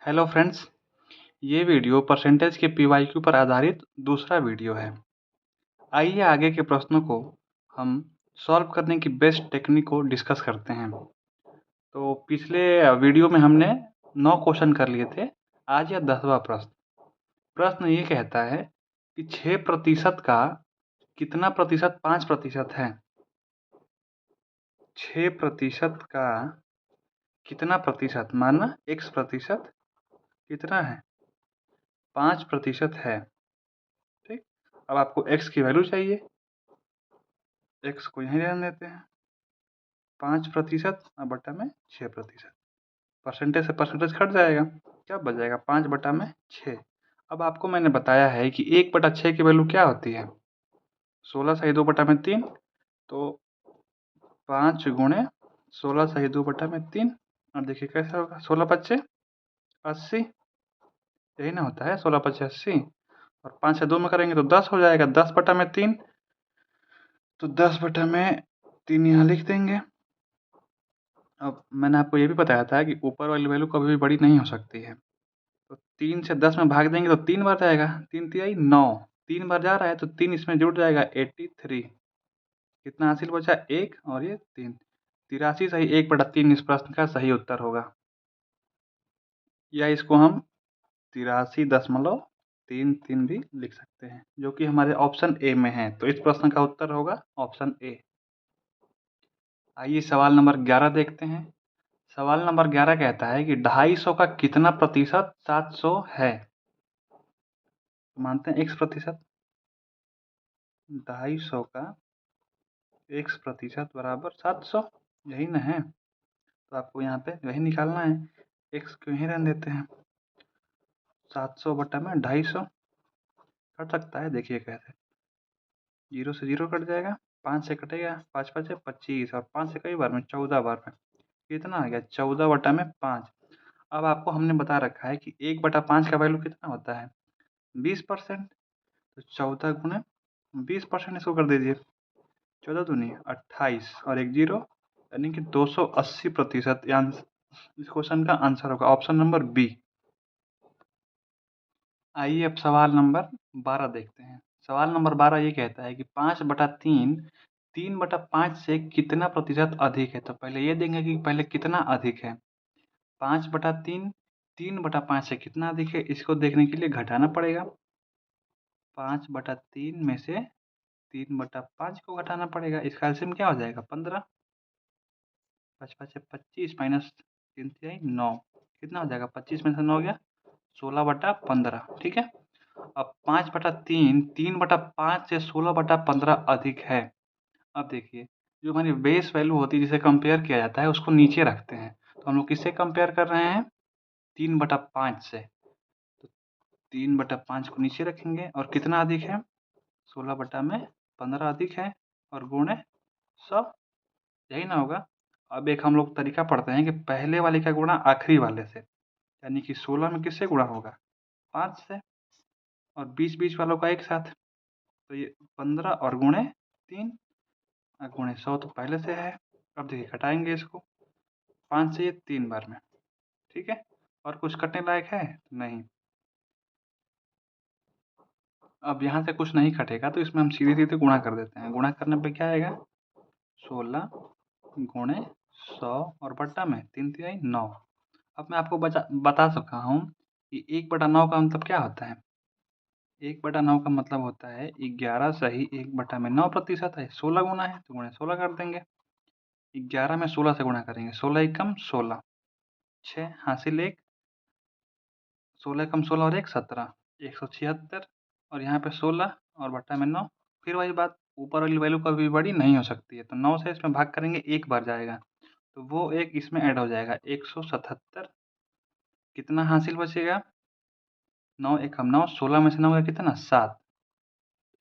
Hello friends, ये video percentage के PYQ पर आधारित दूसरा वीडियो है। आइए आगे के प्रश्नों को हम सॉल्व करने की बेस्ट टेक्निक को डिस्कस करते हैं। तो पिछले वीडियो में हमने 9 क्वेश्चन कर लिए थे। आज यह 10वां प्रश्न। प्रश्न ये कहता है कि 6% का कितना प्रतिशत 5% है? 6% का कितना प्रतिशत माना x प्रतिशत कितना है? 5% है। ठीक, अब आपको x की वैल्यू चाहिए। x को यहीं रहने देते हैं। 5% बटा में 6%। परसेंटेज से परसेंटेज कट जाएगा, क्या बच जाएगा? 5/6। अब आपको मैंने बताया है कि 1/6 की वैल्यू क्या होती है? 16 सही 2/3। तो 5 गुणे 16 सही 2/3। अब देखिए कैसा होगा? 16×5 = 80। यही ना होता है, 16×5 = 80। और 5 से 2 में करेंगे तो 10 हो जाएगा। 10/3। तो 10/3 यहाँ लिख देंगे। अब मैंने आपको ये भी बताया था कि ऊपर वाली वैल्यू कभी भी बड़ी नहीं हो सकती है। तो 3 से 10 में भाग देंगे तो 3 बार जाएगा। 3 तिहाई 9। 3 बार जा रहा है तो 3 इसमें जुड़ जाएगा 83। कितना हासिल बचा? 1 और ये 3। 83 सही 1/3 इस प्रश्न का सही उत्तर होगा। या इसको हम 83.33 भी लिख सकते हैं, जो कि हमारे ऑप्शन ए में है। तो इस प्रश्न का उत्तर होगा ऑप्शन ए। आइए सवाल नंबर 11 देखते हैं। सवाल नंबर 11 कहता है कि 250 का कितना प्रतिशत 700 है? मानते हैं x प्रतिशत। 250 का x प्रतिशत बराबर 700, यही ना है? तो आपको यहाँ पे वही निकालना है। x को यहीं रहने देते हैं। 700 बटा में 250 कट सकता है। देखिए कैसे, 0 से 0 कट जाएगा, 5 से कटेगा, 5 5 25 और 5 से कई बार में 14 बार में कितना आ गया? 14 बटा में 5। अब आपको हमने बता रखा है कि 1/5 का वैल्यू कितना होता है? 20%। तो 14 गुणे 20% इसको कर दीजिए। 14 दूनी 28 और एक 0, यानी कि 280%। इस क्वेश्चन का आंसर होगा ऑप्शन नंबर बी। आइए अब सवाल नंबर 12 देखते हैं। सवाल नंबर 12 ये कहता है कि 5/3 3/5 से कितना प्रतिशत अधिक है? तो पहले ये देंगे कि पहले कितना अधिक है। 5/3 3/5 से कितना अधिक है, इसको देखने के लिए घटाना पड़ेगा। 5/3 में से 3/5 को घटाना पड़ेगा। इसका एलसीएम क्या हो जाएगा? 15। 5 5 25 माइनस 3 तिहाई 9। कितना हो जाएगा? 25 में से 9 गया 16/15। ठीक है। अब 5/3 3/5 से 16/15 अधिक है। अब देखिए, जो हमारी बेस वैल्यू होती है जिसे कंपेयर किया जाता है उसको नीचे रखते हैं। तो हम लोग किससे कंपेयर कर रहे हैं? 3/5 से। तो 3/5 को नीचे रखेंगे और कितना अधिक है? 16/15 अधिक है और गुणे 100, यही ना होगा? अब एक हम लोग तरीका पढ़ते हैं कि पहले वाले का गुणा आखिरी वाले से, यानी कि 16 में किससे गुणा होगा? 5 से, और 20 वालों का एक साथ। तो ये 15 और गुणे 3 गुणे 100 तो पहले से है। अब देखिए घटाएंगे इसको 5 से ये 3 बार में। ठीक है, और कुछ कटने लायक है? नहीं। अब यहाँ से कुछ नहीं कटेगा तो इसमें हम सीधे सीधे गुणा कर देते हैं। गुणा करने पे क्या आएगा? 16 गुणे 100 और बट्टा में 3 तिहाई 9। अब मैं आपको बता सका हूँ कि 1/9 का मतलब क्या होता है? 1/9 का मतलब होता है 11 सही 1/9% है। 16 गुना है तो गुणे 16 कर देंगे। 11 में 16 से गुणा करेंगे, 16 एकम 16, 6 हासिल 1, 16 एकम 16 और 1 17, 176। और यहाँ पे 16 और बट्टा में 9। फिर वही बात, ऊपर वाली वैल्यू कभी बड़ी नहीं हो सकती है। तो 9 से इसमें भाग करेंगे, एक बार जाएगा तो वो एक इसमें ऐड हो जाएगा 177। कितना हासिल बचेगा? 9 एकम 9, 16 में से 9 गया कितना? 7।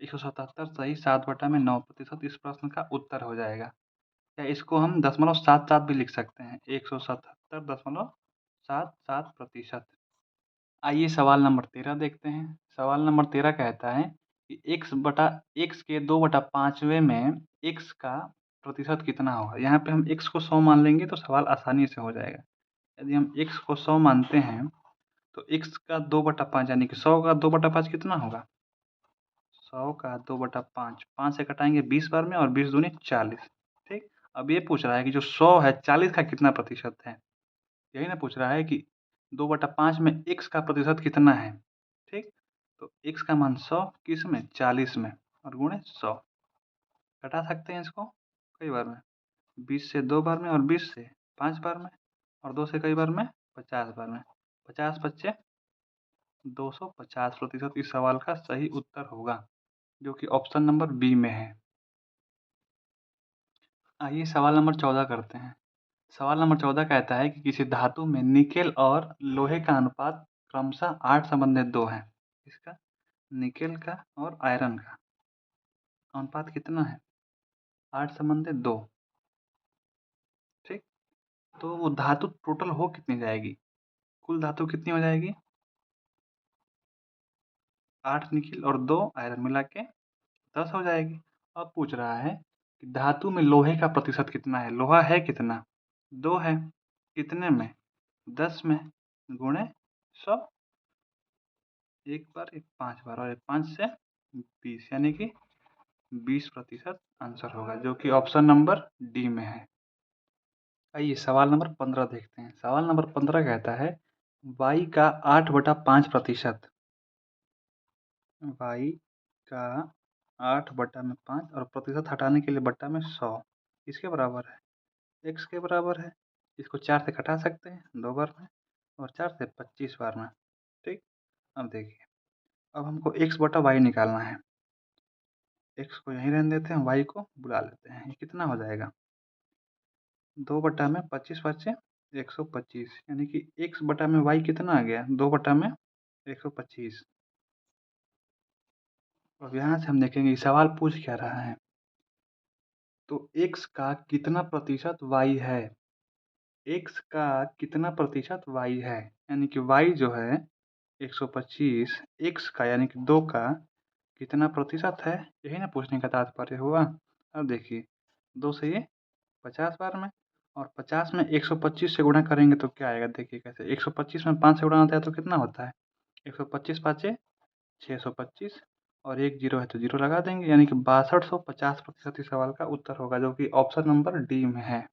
177 सही 7/9% इस प्रश्न का उत्तर हो जाएगा। या इसको हम 0.77 भी लिख सकते हैं, 177.77%। आइए सवाल नंबर 13 देखते हैं। सवाल नंबर 13 कहता है कि x के 2/5वें में x का प्रतिशत कितना होगा? यहाँ पे हम x को 100 मान लेंगे तो सवाल आसानी से हो जाएगा। यदि हम x को 100 मानते हैं तो x का 2/5 यानी कि 100 का 2/5 कितना होगा? 100 का 2/5, 5 से कटाएंगे 20 बार में और 20 दूनी 40। ठीक। अब ये पूछ रहा है कि जो 100 है 40 का कितना प्रतिशत है? यही ना पूछ रहा है कि 2/5 में x का प्रतिशत कितना है? ठीक। तो x का मान 100 किस में? 40 में और गुणे 100। घटा सकते हैं इसको कई बार में, 20 से 2 बार में और 20 से 5 बार में और 2 से कई बार में 50 बार में। 50 बच्चे 250% इस सवाल का सही उत्तर होगा, जो कि ऑप्शन नंबर बी में है। आइए सवाल नंबर 14 करते हैं। सवाल नंबर 14 कहता है कि किसी धातु में निकेल और लोहे का अनुपात क्रमशः 8:2 है। इसका निकेल का और आयरन का अनुपात कितना है? 8:2। ठीक। तो वो धातु टोटल हो कितनी जाएगी? कुल धातु कितनी हो जाएगी? 8 निकेल और 2 आयरन मिला के 10 हो जाएगी। अब पूछ रहा है कि धातु में लोहे का प्रतिशत कितना है? लोहा है कितना? 2 है। कितने में? 10 में गुणे 100। एक बार एक 5 बार और एक 5 से 20 यानी कि 20% आंसर होगा, जो कि ऑप्शन नंबर डी में है। आइए सवाल नंबर 15 देखते हैं। सवाल नंबर 15 कहता है y का 8/5%, y का 8/5 और प्रतिशत हटाने के लिए बट्टा में 100 इसके बराबर है? x के बराबर है। इसको 4 से घटा सकते हैं 2 बार में और 4 से 25 बार में। ठीक। अब देखिए, अब हमको x/y निकालना है। x को यहीं रहने देते हैं, y को बुला लेते हैं। ये कितना हो जाएगा? 2/25 बचे 125 यानी कि x/y कितना आ गया? 2/125। अब यहाँ से हम देखेंगे कि सवाल पूछ क्या रहा है। तो x का कितना प्रतिशत y है? x का कितना प्रतिशत y है? यानी कि y जो है 125, x का यानी कि 2 का कितना प्रतिशत है? यही ना पूछने का तात्पर्य हुआ। अब देखिए, 2 से ये 50 बार में और 50 में 125 से गुणा करेंगे तो क्या आएगा? देखिए कैसे, 125 में 5 से गुणा होता है तो कितना होता है? 125 पाँचे 625 और एक जीरो है तो जीरो लगा देंगे, यानी कि 6250% इस सवाल का उत्तर होगा, जो कि ऑप्शन नंबर डी में है।